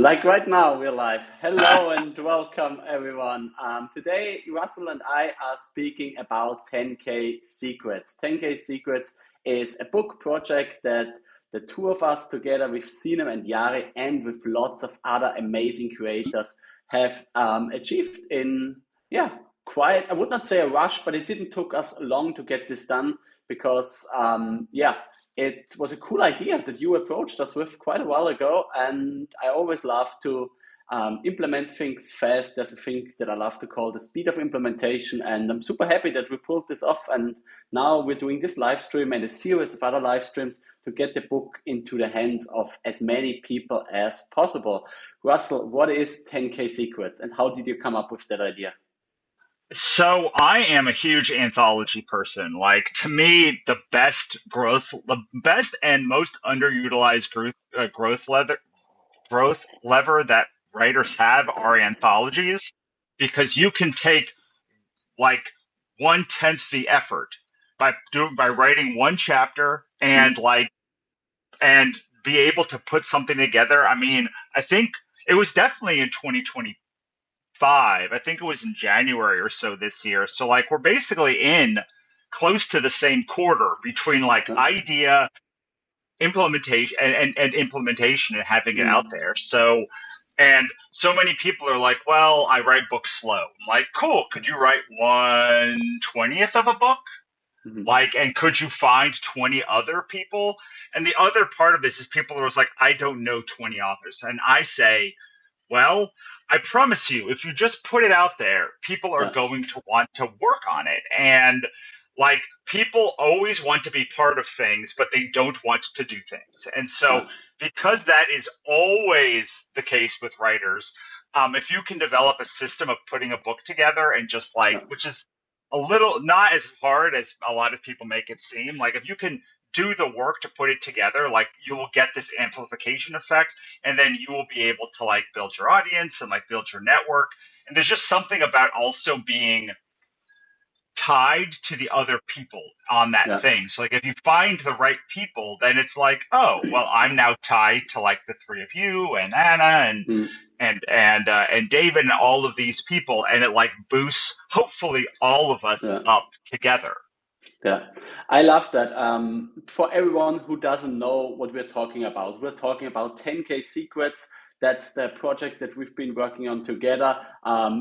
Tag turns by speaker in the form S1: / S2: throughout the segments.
S1: Like right now, we're live. Hello and welcome, everyone. Today, Russell and I are speaking about 10K Secrets. 10K Secrets is a book project that the two of us, together with Sinem and Jari, and with lots of other amazing creators, have achieved in, quite, I would not say a rush, but it didn't took us long to get this done because, it was a cool idea that you approached us with quite a while ago, and I always love to implement things fast. There's a thing that I love to call the speed of implementation, and I'm super happy that we pulled this off. And now we're doing this live stream and a series of other live streams to get the book into the hands of as many people as possible. Russell, what is 10K Secrets, and how did you come up with that idea?
S2: So I am a huge anthology person. Like to me, the best and most underutilized growth lever that writers have are anthologies, because you can take like 1/10 the effort by writing one chapter and be able to put something together. I mean, I think it was definitely in 2025. I think it was in January or so this year. So like we're basically in close to the same quarter between like idea implementation and implementation and having it out there. And so many people are like, well, I write books slow. I'm like, cool, could you write 1/20th of a book? Like, and could you find 20 other people? And the other part of this is people are like, I don't know 20 authors. And I say, well, I promise you, if you just put it out there, people are going to want to work on it. And like people always want to be part of things, but they don't want to do things. And so, because that is always the case with writers, if you can develop a system of putting a book together and just like, which is a little not as hard as a lot of people make it seem, like if you can do the work to put it together, like you will get this amplification effect, and then you will be able to like build your audience and like build your network. And there's just something about also being tied to the other people on that thing. So like if you find the right people, then it's like, oh, well, I'm now tied to like the three of you and Anna and David and all of these people, and it like boosts hopefully all of us up together.
S1: Yeah, I love that. For everyone who doesn't know what we're talking about 10K Secrets. That's the project that we've been working on together.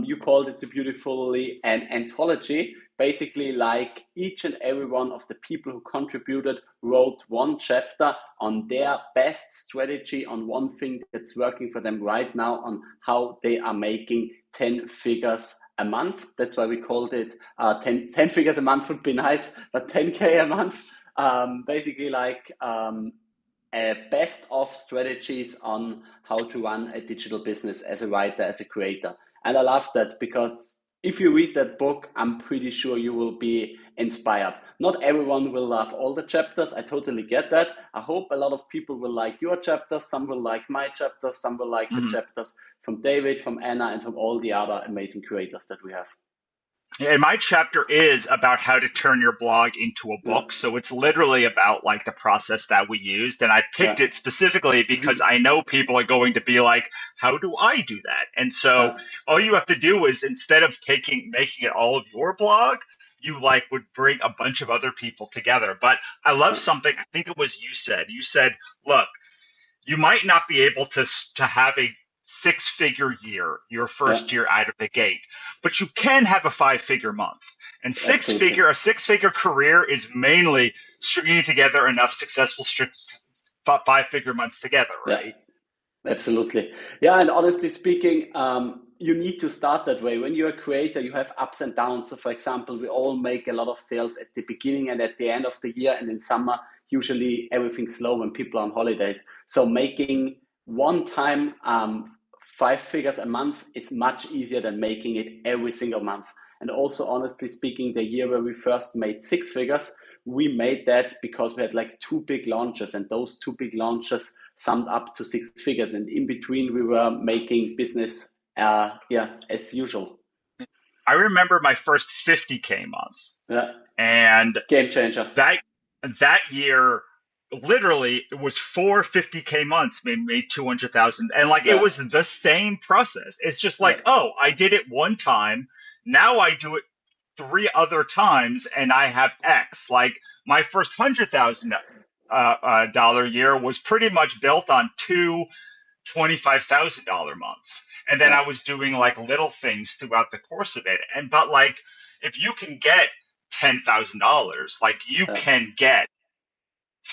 S1: You called it so beautifully an anthology. Basically, like each and every one of the people who contributed wrote one chapter on their best strategy, on one thing that's working for them right now, on how they are making 10 figures a month. That's why we called it 10 figures a month would be nice, but 10K a month. Basically like a best of strategies on how to run a digital business as a writer, as a creator. And I love that because if you read that book, I'm pretty sure you will be inspired. Not everyone will love all the chapters. I totally get that. I hope a lot of people will like your chapters. Some will like my chapters. Some will like the chapters from David, from Anna, and from all the other amazing creators that we have.
S2: And my chapter is about how to turn your blog into a book. So it's literally about like the process that we used. And I picked it specifically because I know people are going to be like, how do I do that? And so all you have to do is, instead of making it all of your blog, you like would bring a bunch of other people together. But I love something, I think it was you said, look, you might not be able to have a 6-figure year your first year out of the gate, but you can have a 5-figure month. And a 6-figure career is mainly stringing together enough successful 5-figure months together, right?
S1: Yeah, absolutely. Yeah, and honestly speaking, you need to start that way. When you're a creator, you have ups and downs. So for example, we all make a lot of sales at the beginning and at the end of the year, and in summer, usually everything's slow when people are on holidays. So making one time 5 figures a month is much easier than making it every single month. And also, honestly speaking, the year where we first made 6 figures, we made that because we had like 2 big launches, and those 2 big launches summed up to 6 figures. And in between, we were making business, as usual.
S2: I remember my first 50K month.
S1: Yeah.
S2: And
S1: game changer.
S2: That year, literally it was 450K months made 200,000, and like it
S1: Yeah,
S2: was the same process. It's just
S1: yeah,
S2: like, oh, I did it one time, now I do it three other times and I have X. Like my first $100,000 year was pretty much built on two $25,000 months. And then
S1: yeah,
S2: I was doing like little things throughout the course of it. And but like if you can get $10,000, like you
S1: yeah.
S2: can get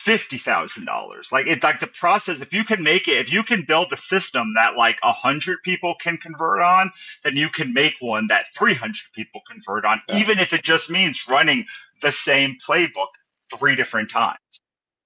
S2: $50,000. Like it's like the process. If you can make it, if you can build a system that like 100 people can convert on, then you can make one that 300 people convert on,
S1: Yeah.
S2: even if it just means running the same playbook three different times.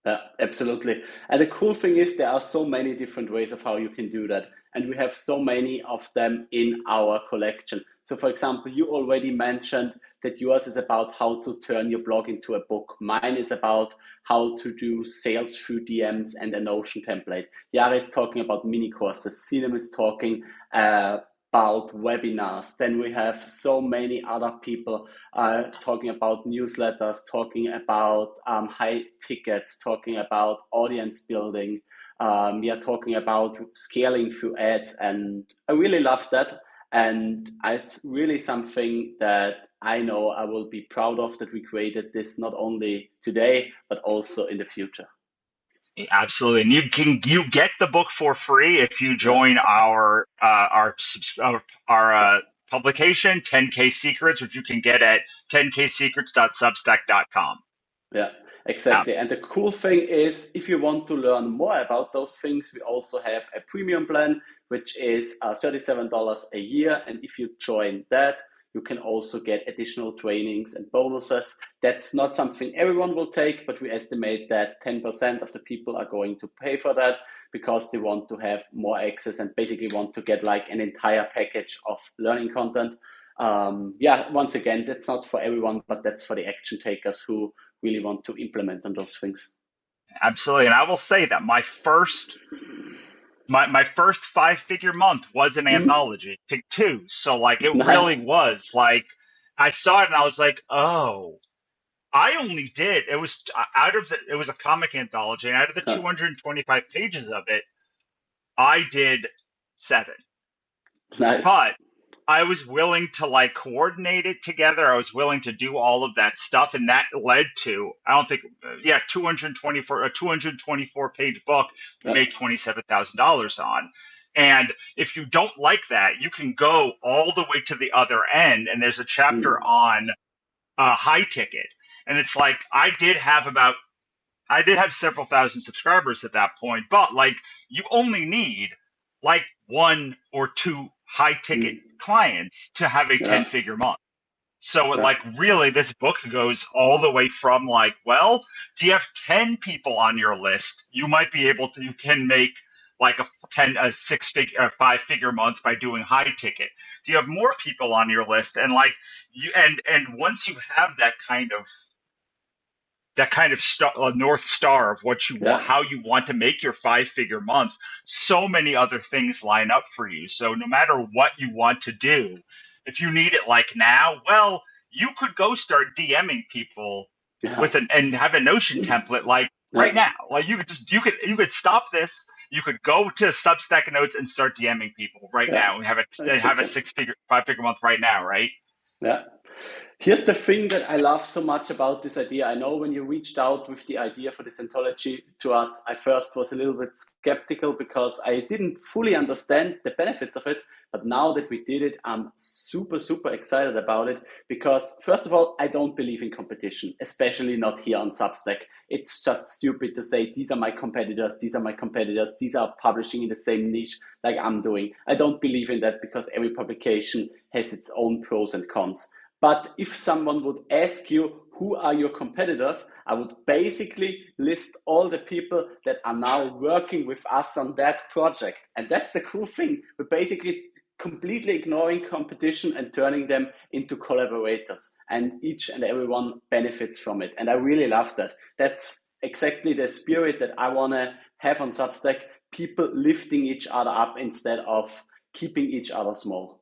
S1: Yeah, absolutely. And the cool thing is there are so many different ways of how you can do that. And we have so many of them in our collection. So for example, you already mentioned that yours is about how to turn your blog into a book. Mine is about how to do sales through DMs and a Notion template. Jari is talking about mini courses. Sinem is talking about webinars. Then we have so many other people talking about newsletters, talking about high tickets, talking about audience building. We are talking about scaling through ads, and I really love that. And it's really something that I know I will be proud of that we created this not only today, but also in the future.
S2: Absolutely, and you get the book for free if you
S1: Yeah,
S2: join our publication 10K Secrets, which you can get at 10ksecrets.substack.com.
S1: yeah, exactly. And the cool thing is, if you want to learn more about those things, we also have a premium plan, which is $37 a year. And if you join that, you can also get additional trainings and bonuses. That's not something everyone will take, but we estimate that 10% of the people are going to pay for that because they want to have more access and basically want to get like an entire package of learning content. Yeah, once again, that's not for everyone, but that's for the action takers who really want to implement on those things.
S2: Absolutely, and I will say that my first 5-figure month was an
S1: Mm,
S2: anthology, pick two. So like it really
S1: nice.
S2: was like I saw it and I was like, oh, I only did it was out of the it was a comic anthology, and out of the
S1: Huh,
S2: 225 pages of it, I did seven.
S1: nice.
S2: But I was willing to like coordinate it together. I was willing to do all of that stuff, and that led to I don't think yeah 224 a 224 page book we
S1: Yeah.
S2: made $27,000 on. And if you don't like that, you can go all the way to the other end, and there's a chapter
S1: Mm,
S2: on high ticket, and it's like I did have several thousand subscribers at that point, but like you only need like one or two high ticket
S1: mm,
S2: clients to have a
S1: yeah.
S2: 10-figure month. So it
S1: Yeah.
S2: like really this book goes all the way from like, well, do you have 10 people on your list? You might be able to you can make like a 6 figure 5 figure month by doing high ticket. Do you have more people on your list? And like you and once you have that kind of north star of what you want,
S1: Yeah.
S2: how you want to make your 5 figure month, so many other things line up for you. So no matter what you want to do, if you need it like now, well, you could go start DMing people
S1: Yeah.
S2: with an and have a Notion template like right
S1: Yeah.
S2: now. Like you could stop this. You could go to Substack notes and start DMing people right
S1: Yeah.
S2: now and have a
S1: Exactly.
S2: 6 figure 5 figure month right now, right?
S1: Yeah. Here's the thing that I love so much about this idea. I know when you reached out with the idea for this anthology to us, I first was a little bit skeptical because I didn't fully understand the benefits of it. But now that we did it, I'm super, super excited about it because, first of all, I don't believe in competition, especially not here on Substack. It's just stupid to say, these are my competitors, these are my competitors, these are publishing in the same niche like I'm doing. I don't believe in that because every publication has its own pros and cons. But if someone would ask you, who are your competitors? I would basically list all the people that are now working with us on that project. And that's the cool thing. We're basically completely ignoring competition and turning them into collaborators. And each and everyone benefits from it. And I really love that. That's exactly the spirit that I want to have on Substack. People lifting each other up instead of keeping each other small.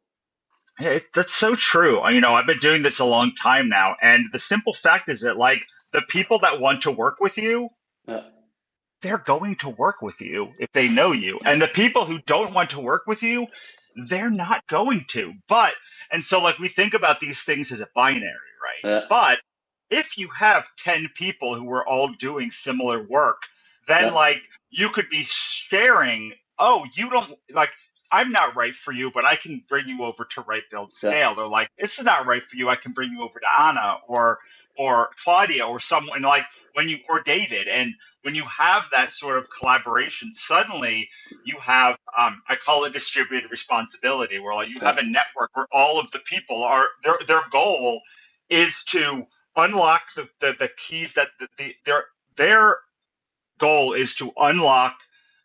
S2: Hey, that's so true. I've been doing this a long time now, and the simple fact is that like the people that want to work with you,
S1: Yeah.
S2: they're going to work with you if they know you. And the people who don't want to work with you, they're not going to. And so like we think about these things as a binary, right?
S1: Yeah.
S2: But if you have 10 people who are all doing similar work, then
S1: Yeah.
S2: like you could be sharing, oh, you don't like, I'm not right for you, but I can bring you over to Write Build
S1: Yeah.
S2: Scale. Or like, this is not right for you, I can bring you over to Anna or Claudia or someone like when you or David. And when you have that sort of collaboration, suddenly you have I call it distributed responsibility, where like you have
S1: Yeah.
S2: a network where all of the people are their goal is to unlock the keys that their goal is to unlock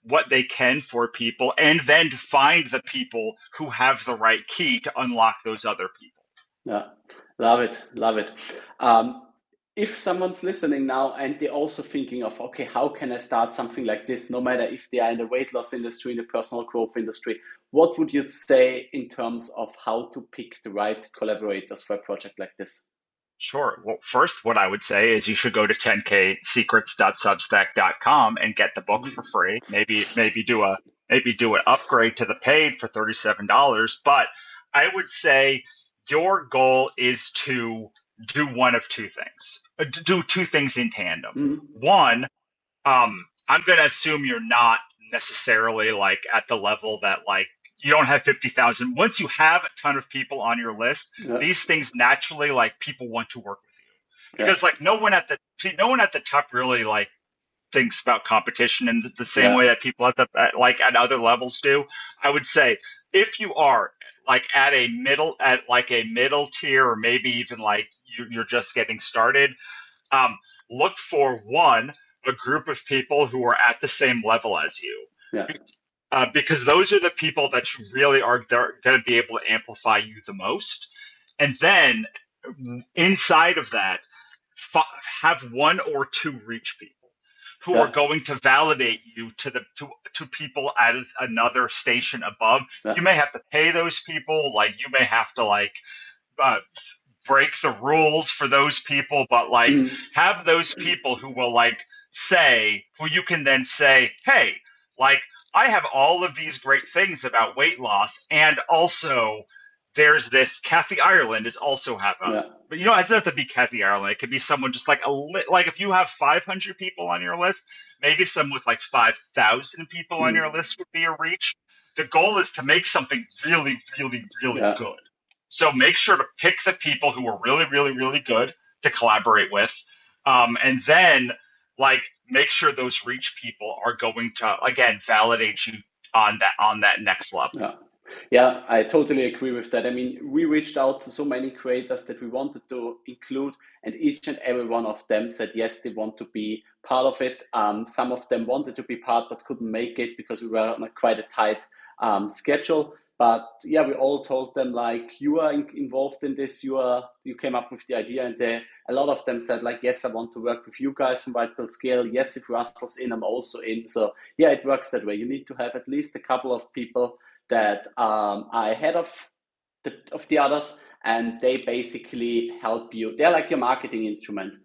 S2: what they can for people and then to find the people who have the right key to unlock those other people.
S1: Yeah, love it, love it. Um, if someone's listening now and they're also thinking of, okay, how can I start something like this, no matter if they are in the weight loss industry, in the personal growth industry, what would you say in terms of how to pick the right collaborators for a project like this?
S2: Sure. Well, first, what I would say is you should go to 10ksecrets.substack.com and get the book for free. Maybe do an upgrade to the paid for $37. But I would say your goal is to do one of two things. Do two things in tandem.
S1: Mm-hmm.
S2: One, I'm going to assume you're not necessarily like at the level that like you don't have 50,000. Once you have a ton of people on your list,
S1: Yeah.
S2: these things naturally like people want to work with you
S1: Yeah.
S2: because like no one at the top really like thinks about competition in the same way
S1: Yeah.
S2: that people at other levels do. I would say if you are like at a middle tier or maybe even like you're just getting started, um, look for one, a group of people who are at the same level as you.
S1: Yeah.
S2: Because those are the people that you really are going to be able to amplify you the most. And then inside of that, have one or two reach people who are
S1: Yeah.
S2: going to validate you to people at another station above.
S1: Yeah.
S2: You may have to pay those people, like you may have to like uh, break the rules for those people, but like
S1: Mm.
S2: have those people who will like say, who you can then say, hey, like I have all of these great things about weight loss, and also there's this Kathy Ireland is also have a,
S1: Yeah.
S2: but you know, it doesn't have to be Kathy Ireland. It could be someone just like like if you have 500 people on your list, maybe someone with like 5,000 people on your
S1: Mm.
S2: list would be a reach. The goal is to make something really, really, really
S1: Yeah.
S2: good. So make sure to pick the people who are really, really, really good to collaborate with, and then like make sure those reach people are going to again validate you on that next level.
S1: Yeah. Yeah, I totally agree with that. I mean, we reached out to so many creators that we wanted to include, and each and every one of them said yes, they want to be part of it. Some of them wanted to be part but couldn't make it because we were on quite a tight schedule. But yeah, we all told them like, you are involved in this. You came up with the idea, and a lot of them said like, yes, I want to work with you guys from White Pill Scale. Yes, if Russell's in, I'm also in. So yeah, it works that way. You need to have at least a couple of people that are ahead of the others, and they basically help you. They're like your marketing instrument.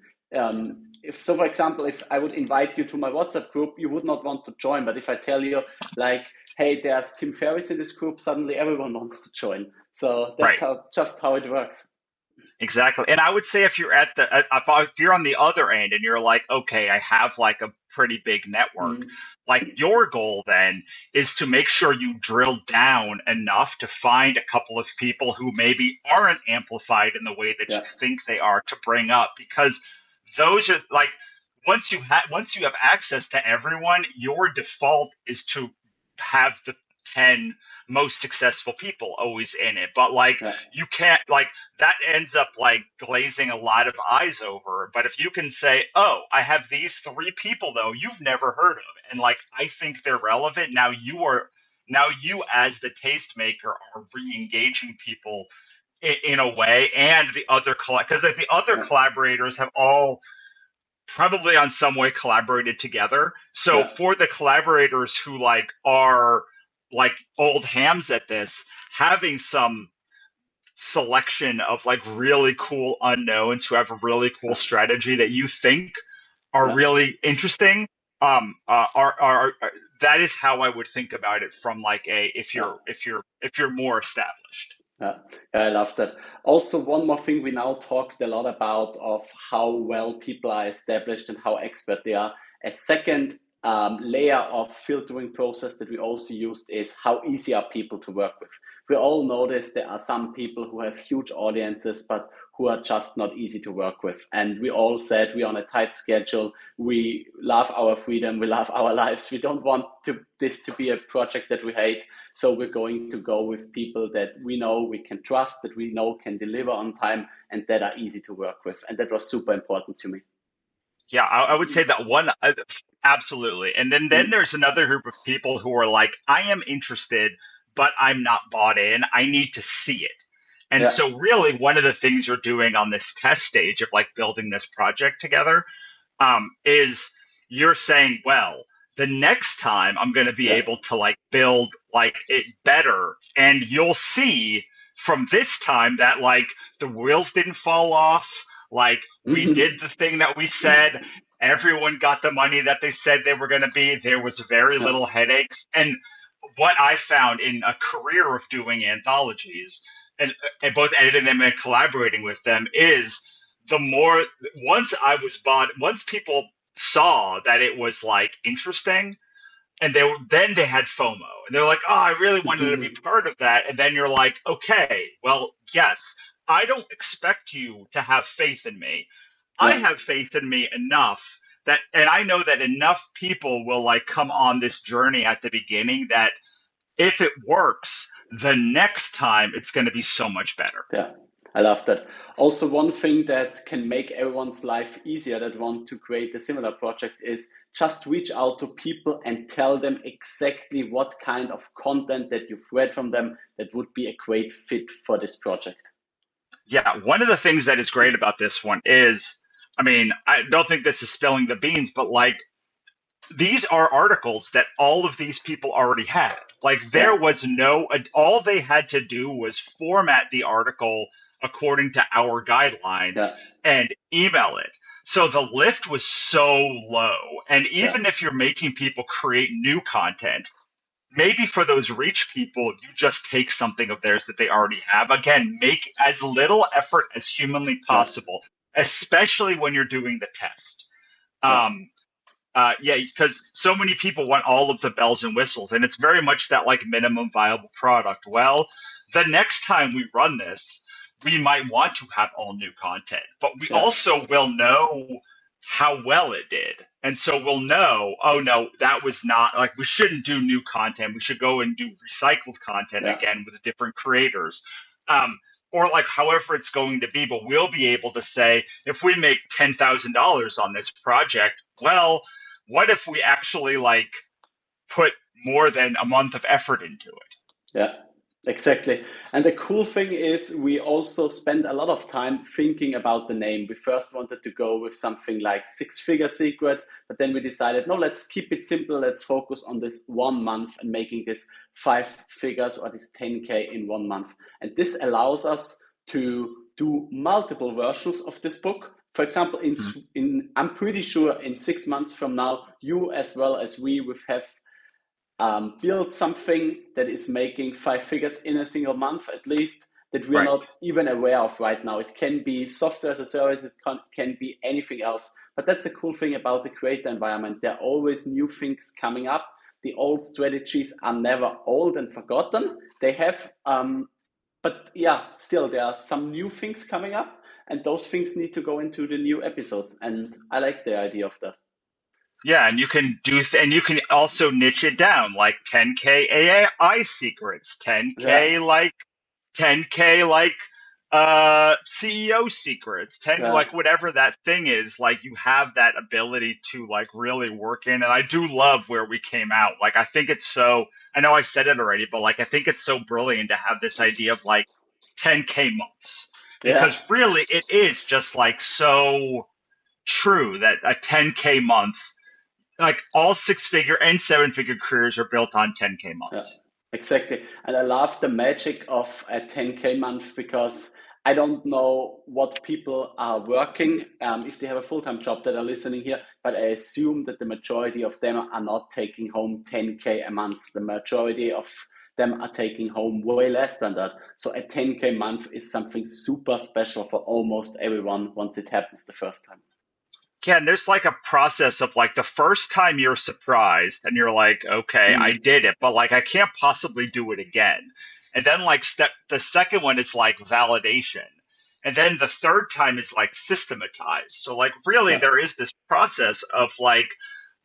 S1: If so, for example, if I would invite you to my WhatsApp group, you would not want to join. But if I tell you, like, hey, there's Tim Ferriss in this group, suddenly everyone wants to join. So that's
S2: Right.
S1: how it works.
S2: Exactly. And I would say if you're if you're on the other end and you're like, okay, I have like a pretty big network,
S1: Mm.
S2: like your goal then is to make sure you drill down enough to find a couple of people who maybe aren't amplified in the way that
S1: Yeah.
S2: you think they are to bring up, because those are like once you have access to everyone, your default is to have the 10 most successful people always in it. But like
S1: Yeah.
S2: you can't like that ends up like glazing a lot of eyes over. But if you can say, oh, I have these three people though you've never heard of, and like I think they're relevant, now you as the tastemaker are re-engaging people in a way, and the other because the other
S1: Yeah.
S2: collaborators have all probably on some way collaborated together. So
S1: Yeah.
S2: for the collaborators who like are like old hams at this, having some selection of like really cool unknowns who have a really cool
S1: Yeah.
S2: strategy that you think are
S1: Yeah.
S2: really interesting are that is how I would think about it from like a
S1: Yeah.
S2: if you're more established.
S1: Yeah, yeah, I love that. Also, one more thing we now talked a lot about of how well people are established and how expert they are. A second layer of filtering process that we also used is how easy are people to work with. We all notice there are some people who have huge audiences, but who are just not easy to work with. And we all said we're on a tight schedule. We love our freedom. We love our lives. We don't want this to be a project that we hate. So we're going to go with people that we know we can trust, that we know can deliver on time, and that are easy to work with. And that was super important to me.
S2: Yeah, I would say that one, absolutely. And then
S1: Mm,
S2: there's another group of people who are like, I am interested, but I'm not bought in. I need to see it. And
S1: yeah.
S2: so, really, one of the things you're doing on this test stage of like building this project together is you're saying, well, the next time I'm going to be
S1: Yeah.
S2: able to like build like it better, and you'll see from this time that like the wheels didn't fall off, like we did the thing that we said. Everyone got the money that they said they were going to be. There was very
S1: Yeah.
S2: little headaches. And what I found in a career of doing anthologies and both editing them and collaborating with them is the more once people saw that it was like interesting and then they had FOMO and they're like, oh, I really wanted to be part of that. And then you're like, okay, well, yes, I don't expect you to have faith in me. I
S1: Yeah.
S2: have faith in me enough that, and I know that enough people will like come on this journey at the beginning that if it works, the next time it's going to be so much better.
S1: Yeah, I love that. Also, one thing that can make everyone's life easier that want to create a similar project is just reach out to people and tell them exactly what kind of content that you've read from them that would be a great fit for this project.
S2: Yeah, one of the things that is great about this one is, I mean, I don't think this is spilling the beans, but like these are articles that all of these people already had. Like
S1: Yeah,
S2: there was all they had to do was format the article according to our guidelines
S1: yeah,
S2: and email it. So the lift was so low. And
S1: yeah,
S2: even if you're making people create new content, maybe for those reach people, you just take something of theirs that they already have. Again, make as little effort as humanly
S1: yeah,
S2: possible, especially when you're doing the test.
S1: yeah,
S2: Um, yeah, because so many people want all of the bells and whistles, and it's very much that like minimum viable product. Well, the next time we run this, we might want to have all new content, but we
S1: yeah,
S2: also will know how well it did. And so we'll know, oh no, that was not like we shouldn't do new content. We should go and do recycled content
S1: yeah,
S2: again with different creators. Um, or like however it's going to be, but we'll be able to say if we make $10,000 on this project, well, what if we actually like put more than a month of effort into it?
S1: yeah. Exactly. And the cool thing is, we also spend a lot of time thinking about the name. We first wanted to go with something like six-figure secret, but then we decided, no, let's keep it simple. Let's focus on this 1 month and making this 5 figures or this 10K in 1 month. And this allows us to do multiple versions of this book. For example, I'm pretty sure in 6 months from now, you as well as we will have build something that is making 5 figures in a single month at least that we are
S2: Right.
S1: not even aware of right now. It can be software as a service, it can be anything else. But that's the cool thing about the creator environment. There are always new things coming up. The old strategies are never old and forgotten. They have, but yeah, still there are some new things coming up, and those things need to go into the new episodes. And I like the idea of that.
S2: Yeah, and you can and you can also niche it down like 10K AI secrets,
S1: Yeah,
S2: 10K like CEO secrets, 10
S1: yeah,
S2: like whatever that thing is, like you have that ability to like really work in. And I do love where we came out. Like I think it's so I know I said it already, but like I think it's so brilliant to have this idea of like 10K months.
S1: yeah.
S2: Because really it is just like so true that a 10K month like all 6 figure and 7 figure careers are built on 10K
S1: Yeah,
S2: months.
S1: exactly. And I love the magic of a 10K month because I don't know what people are working, if they have a full-time job that are listening here, but I assume that the majority of them are not taking home 10K a month. The majority of them are taking home way less than that. So a 10K month is something super special for almost everyone once it happens the first time.
S2: Ken, there's like a process of like the first time you're surprised and you're like, okay, I did it, but like I can't possibly do it again. And then like the second one is like validation. And then the third time is like systematized. So like really there is this process of like,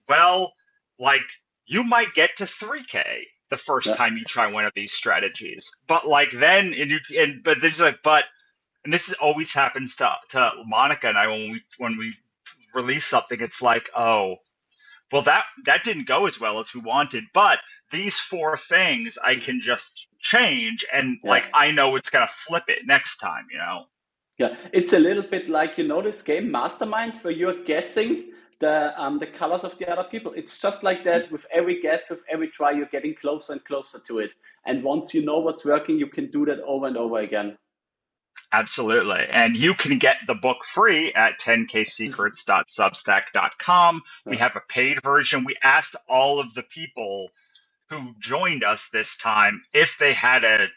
S2: well, like you might get to 3K the first time you try one of these strategies. But like then but there's like and this always happens to Monica and I when we release something, it's like, oh, well, that didn't go as well as we wanted, but these 4 things I can just change, and like I know it's gonna flip it next time, you know.
S1: Yeah, it's a little bit like, you know, this game Mastermind, where you're guessing the colors of the other people. It's just like that. With every guess, with every try, you're getting closer and closer to it. And once you know what's working, you can do that over and over again.
S2: Absolutely. And you can get the book free at 10ksecrets.substack.com. We have a paid version. We asked all of the people who joined us this time if they had a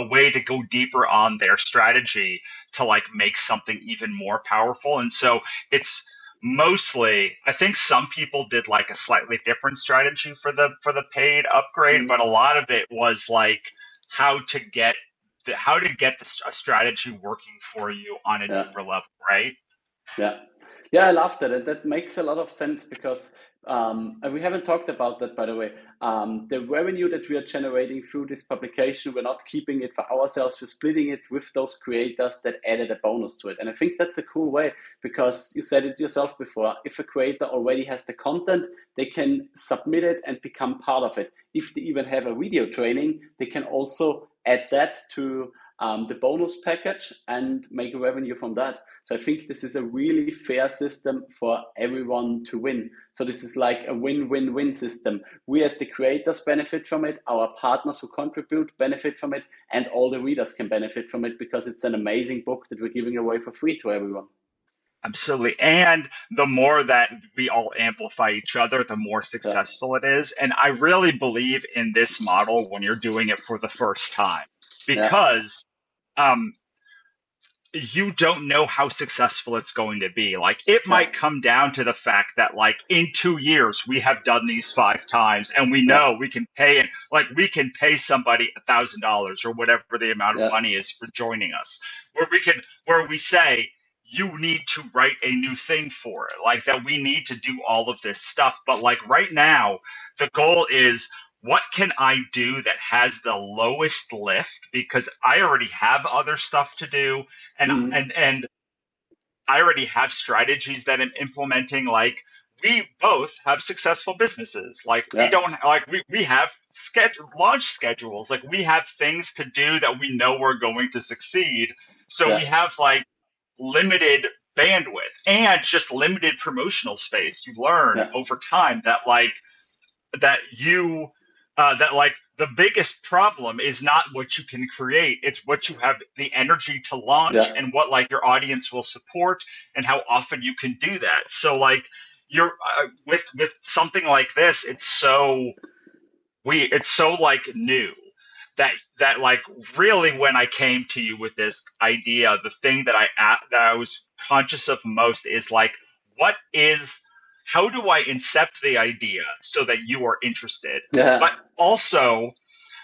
S2: way to go deeper on their strategy to like make something even more powerful. And so it's mostly, I think some people did like a slightly different strategy for the paid upgrade, but a lot of it was like how to get a strategy working for you on a deeper level, right?
S1: Yeah, I love that, and that makes a lot of sense because and we haven't talked about that, by the way. The revenue that we are generating through this publication, we're not keeping it for ourselves. We're splitting it with those creators that added a bonus to it, and I think that's a cool way because you said it yourself before. If a creator already has the content, they can submit it and become part of it. If they even have a video training, they can also add that to the bonus package and make revenue from that. So I think this is a really fair system for everyone to win. So this is like a win-win-win system. We as the creators benefit from it, our partners who contribute benefit from it, and all the readers can benefit from it because it's an amazing book that we're giving away for free to everyone.
S2: Absolutely. And the more that we all amplify each other, the more successful it is. And I really believe in this model when you're doing it for the first time because you don't know how successful it's going to be. Like it might come down to the fact that like in 2 years we have done these 5 times and we know we can pay it. Like we can pay somebody $1,000 or whatever the amount of money is for joining us, where we say you need to write a new thing for it, like that we need to do all of this stuff. But like right now, the goal is, what can I do that has the lowest lift? Because I already have other stuff to do, and I already have strategies that I'm implementing. Like we both have successful businesses. Like we don't like we have launch schedules. Like we have things to do that we know we're going to succeed. So we have like limited bandwidth and just limited promotional space. You learn over time that like that the biggest problem is not what you can create, it's what you have the energy to launch and what like your audience will support and how often you can do that. So like you're with something like this, it's so like new that like really when I came to you with this idea, the thing that I was conscious of most is like, how do I incept the idea so that you are interested, but also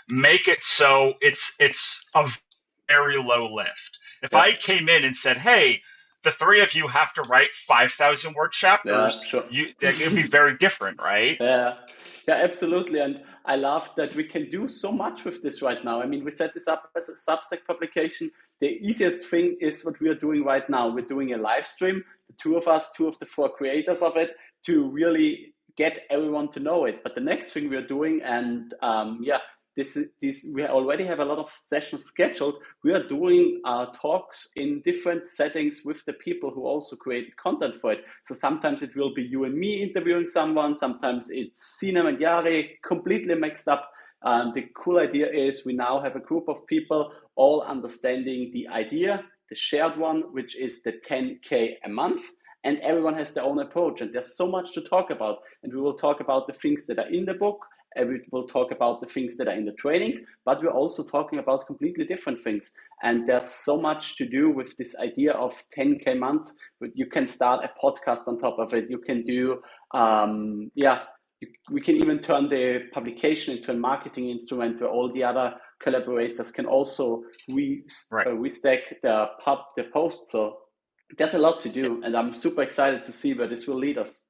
S2: make it so it's a very low lift. If I came in and said, hey, the 3 of you have to write 5,000 word chapters, it would be very different, right?
S1: Yeah, absolutely. And I love that we can do so much with this right now. I mean, we set this up as a Substack publication. The easiest thing is what we are doing right now. We're doing a live stream, the 2 of us, 2 of the 4 creators of it, to really get everyone to know it. But the next thing we are doing, and we already have a lot of sessions scheduled. We are doing talks in different settings with the people who also created content for it. So sometimes it will be you and me interviewing someone. Sometimes it's Sinem and Jari, completely mixed up. The cool idea is we now have a group of people all understanding the idea, the shared one, which is the 10K a month, and everyone has their own approach. And there's so much to talk about. And we will talk about the things that are in the book, and we will talk about the things that are in the trainings, but we're also talking about completely different things. And there's so much to do with this idea of 10K months. You can start a podcast on top of it. You can do, we can even turn the publication into a marketing instrument where all the other collaborators can also restack the post. So there's a lot to do, and I'm super excited to see where this will lead us.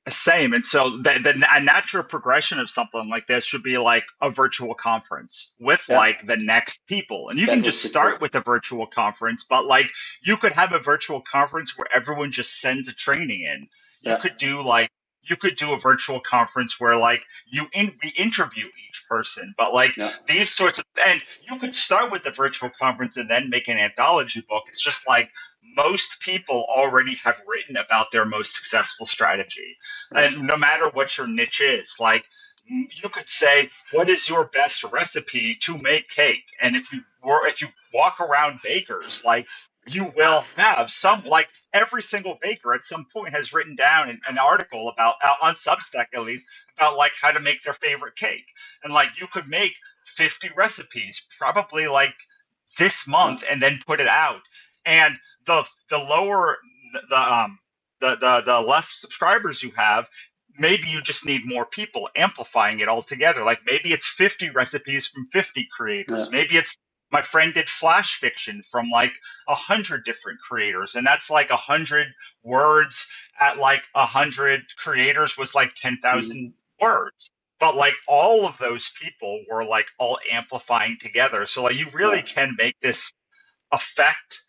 S2: Same. And so a natural progression of something like this should be like a virtual conference with like the next people. And you can just start with a virtual conference, but like you could have a virtual conference where everyone just sends a training in. You could do a virtual conference where like we interview each person, but like these sorts of, and you could start with the virtual conference and then make an anthology book. It's just like most people already have written about their most successful strategy. And no matter what your niche is, like you could say, what is your best recipe to make cake? And if you walk around bakers, like you will have some, like every single baker at some point has written down an article about, on Substack at least, about like how to make their favorite cake. And like you could make 50 recipes probably like this month and then put it out. And the lower the less subscribers you have, maybe you just need more people amplifying it all together. Like maybe it's 50 recipes from 50 creators. Maybe it's my friend did flash fiction from like 100 different creators, and that's like 100 words at like 100 creators was like 10,000 words. But like all of those people were like all amplifying together. So like you really can make this effect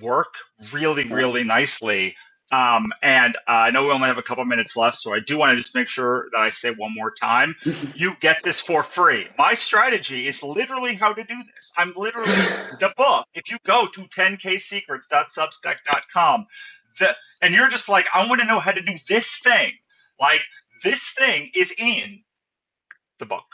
S2: work really, really nicely. And I know we only have a couple minutes left, so I do want to just make sure that I say one more time. You get this for free. My strategy is literally how to do this. I'm literally the book. If you go to 10ksecrets.substack.com, and you're just like, I want to know how to do this thing. Like this thing is in the book.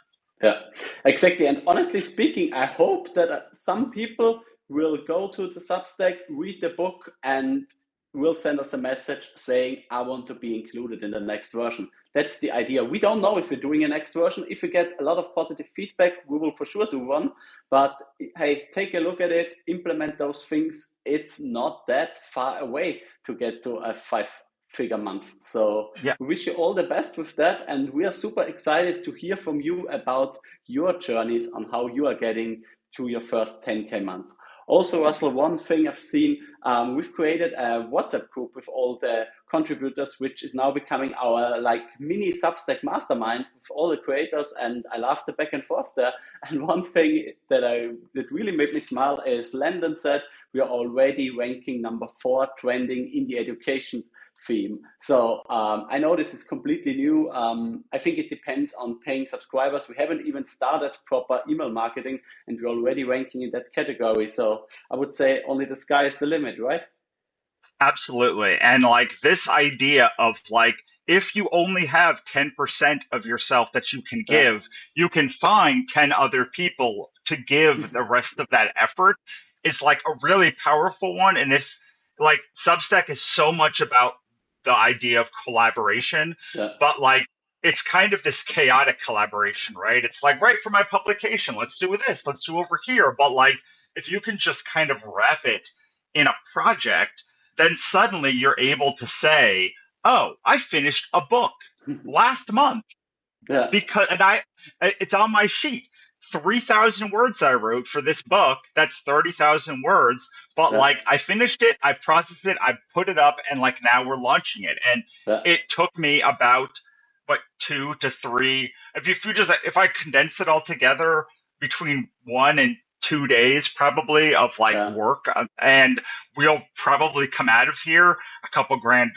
S1: Yeah, exactly. And honestly speaking, I hope that some people will go to the Substack, read the book, and will send us a message saying, I want to be included in the next version. That's the idea. We don't know if we're doing a next version. If we get a lot of positive feedback, we will for sure do one. But hey, take a look at it, implement those things. It's not that far away to get to a 5-figure month. So we wish you all the best with that. And we are super excited to hear from you about your journeys on how you are getting to your first 10K months. Also, Russell, one thing I've seen, we've created a WhatsApp group with all the contributors, which is now becoming our like mini Substack mastermind with all the creators. And I love the back and forth there. And one thing that really made me smile is Landon said, we are already ranking number 4 trending in the education theme. So I know this is completely new. I think it depends on paying subscribers. We haven't even started proper email marketing, and we're already ranking in that category. So I would say only the sky is the limit, right?
S2: Absolutely. And like this idea of like, if you only have 10% of yourself that you can give, you can find 10 other people to give the rest of that effort is like a really powerful one. And if like Substack is so much about the idea of collaboration, but like it's kind of this chaotic collaboration, right? It's like, right, for my publication, let's do this, let's do over here. But like, if you can just kind of wrap it in a project, then suddenly you're able to say, oh, I finished a book last month because, and it's on my sheet. 3,000 words I wrote for this book. That's 30,000 words. But like I finished it, I processed it, I put it up, and like now we're launching it. And it took me about 2 to 3. If I condense it all together, between 1 and 2 days probably of like work, and we'll probably come out of here a couple grand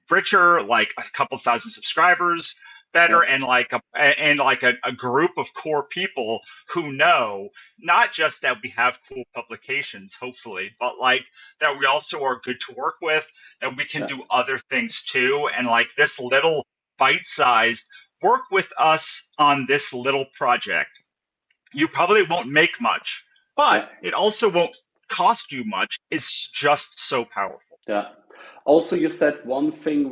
S2: richer, like a couple thousand subscribers better, and like a group of core people who know not just that we have cool publications, hopefully, but like that we also are good to work with, that we can do other things too. And like this little bite-sized work with us on this little project. You probably won't make much, but it also won't cost you much. It's just so powerful.
S1: Yeah. Also, you said one thing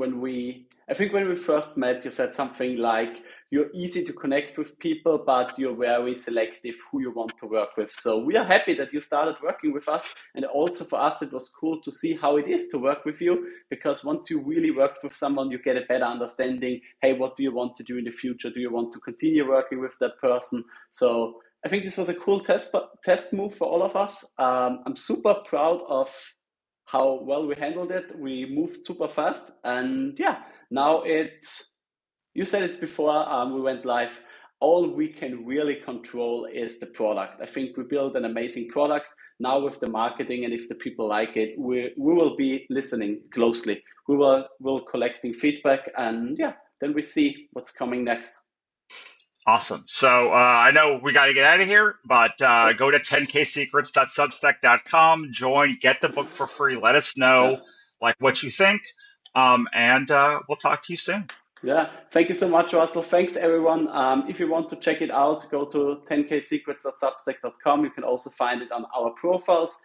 S1: I think when we first met, you said something like, you're easy to connect with people, but you're very selective who you want to work with. So we are happy that you started working with us. And also for us, it was cool to see how it is to work with you, because once you really worked with someone, you get a better understanding. Hey, what do you want to do in the future? Do you want to continue working with that person? So I think this was a cool test move for all of us. I'm super proud of how well we handled it. We moved super fast, and yeah, now you said it before we went live. All we can really control is the product. I think we built an amazing product. Now with the marketing, and if the people like it, we will be listening closely. We'll collecting feedback, and yeah, then we see what's coming next.
S2: Awesome. So I know we got to get out of here, but go to 10ksecrets.substack.com, join, get the book for free. Let us know like what you think, and we'll talk to you soon.
S1: Yeah, thank you so much, Russell. Thanks, everyone. If you want to check it out, go to 10ksecrets.substack.com. You can also find it on our profiles.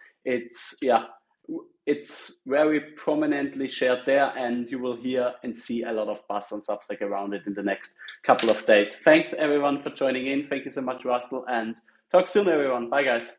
S1: It's very prominently shared there, and you will hear and see a lot of buzz on Substack around it in the next couple of days. Thanks, everyone, for joining in. Thank you so much, Russell, and talk soon, everyone. Bye, guys.